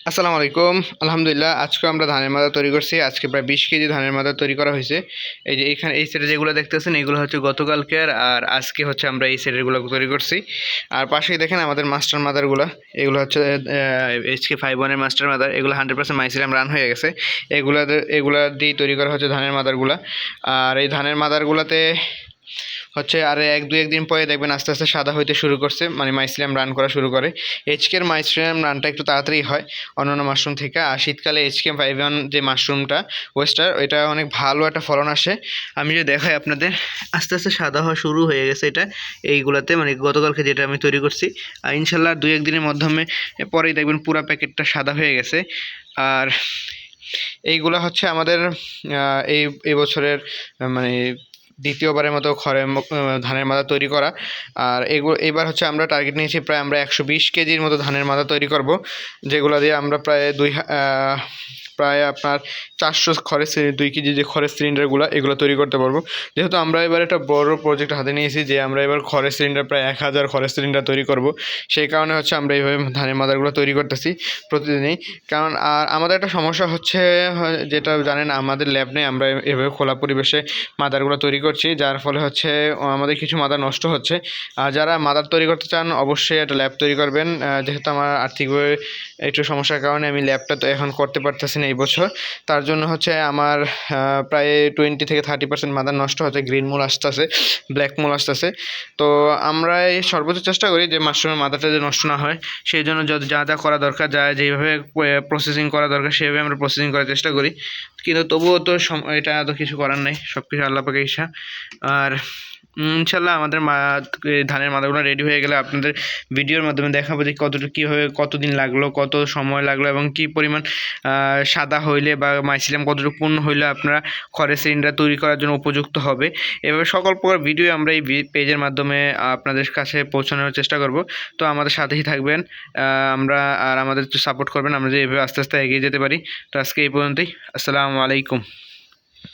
আসসালামু আলাইকুম। আলহামদুলিল্লাহ, আজকে আমরা ধানের মাদা তৈরি করছি। আজকে প্রায় 20 কেজি ধানের মাদা তৈরি করা হয়েছে। এই যে এখানে এই সেটে যেগুলো দেখতেছেন এগুলো হচ্ছে গতকালকের, আর আজকে হচ্ছে আমরা এই সেটেরগুলো তৈরি করছি। আর পাশেই দেখেন আমাদের মাস্টার মাদারগুলো, এগুলো হচ্ছে HK51-এর মাস্টার মাদার। এগুলো 100% মাইসিলাম রান হয়ে গেছে। এগুলা দিয়ে তৈরি করা হচ্ছে ধানের মাদারগুলা। আর এই ধানের মাদারগুলাতে হচ্ছে আর এক দিন পরে দেখবেন আস্তে আস্তে সাদা হইতে শুরু করছে, মানে মাইসিলিয়াম রান করা শুরু করে। এইচকের মাইসিলিয়াম রানটা একটু তাড়াতাড়ি হয় অন্যান্য মাশরুম থেকে। আর শীতকালে HK51 যে মাশরুমটা ওয়েস্টার, এটা অনেক ভালো একটা ফলন আসে। আমি যে দেখাই আপনাদের, আস্তে আস্তে সাদা হওয়া শুরু হয়ে গেছে এটা এইগুলাতে, মানে গতকালকে যেটা আমি তৈরি করছি। আর ইনশাল্লাহ 2-1 দিনের মাধ্যমে পরেই দেখবেন পুরো প্যাকেটটা সাদা হয়ে গেছে। আর এইগুলা হচ্ছে আমাদের এই বছরের মানে দ্বিতীয়বারের মতো ধানের মাদা তৈরি করা। আর এবার হচ্ছে আমরা টার্গেট নিয়েছি প্রায় আমরা 120 কেজির মতো ধানের মাদা তৈরি করব, যেগুলো দিয়ে আমরা প্রায় আপনার 400 2 কেজি যে খড়ের সিলিন্ডারগুলো এগুলো তৈরি করতে পারবো। যেহেতু আমরা এবার একটা বড় প্রজেক্ট হাতে নিয়েছি, যে আমরা এবার খড়ের সিলিন্ডার প্রায় 1000 খড়ের সিলিন্ডার তৈরি করব, সেই কারণে হচ্ছে আমরা এইভাবে ধানের মাদারগুলো তৈরি করতেছি প্রতিদিনই। কারণ আর আমাদের একটা সমস্যা হচ্ছে, যেটা জানেন, আমাদের ল্যাব নেই, আমরা এভাবে খোলা পরিবেশে মাদারগুলো তৈরি করছি, যার ফলে হচ্ছে আমাদের কিছু মাদার নষ্ট হচ্ছে। আর যারা মাদার তৈরি করতে চান অবশ্যই একটা ল্যাব তৈরি করবেন। যেহেতু আমার আর্থিকভাবে একটু সমস্যার কারণে আমি ল্যাবটা তো এখন করতে পারতেছি না এই বছর, তার জন্য হচ্ছে আমার প্রায় 20 থেকে 30% মাদার নষ্ট হচ্ছে, গ্রিন মূল আসতেছে, ব্ল্যাক মূল আসতেছে। তো আমরা এই সর্বোচ্চ চেষ্টা করি যে মাশরুমের মাদারটা যে নষ্ট না হয়, সেই জন্য যা যা করা দরকার, যেভাবে প্রসেসিং করা দরকার সেভাবে আমরা প্রসেসিং করার চেষ্টা করি। কিন্তু তবুও তো এটা তো কিছু করার নেই, সব কিছু আল্লাহ পাকের ইচ্ছা। আর ইনশাল্লাহ আমাদের ধানের মাদারগুলো রেডি হয়ে গেলে আপনাদের ভিডিওর মাধ্যমে দেখাবো যে কীভাবে কতদিন লাগলো, কত সময় লাগলো, এবং কী পরিমাণ সাদা হইলে বা মাইসিলিয়াম কতটুকু পূর্ণ হইলে আপনারা খড়ের সিলিন্ডার তৈরি করার জন্য উপযুক্ত হবে। এভাবে সকল প্রকার ভিডিও আমরা এই পেজের মাধ্যমে আপনাদের কাছে পৌঁছানোর চেষ্টা করব। তো আমাদের সাথেই থাকবেন, আমাদের সাপোর্ট করবেন, আমরা যে এভাবে আস্তে আস্তে এগিয়ে যেতে পারি। তো আজকে এই পর্যন্তই। আসসালামু আলাইকুম।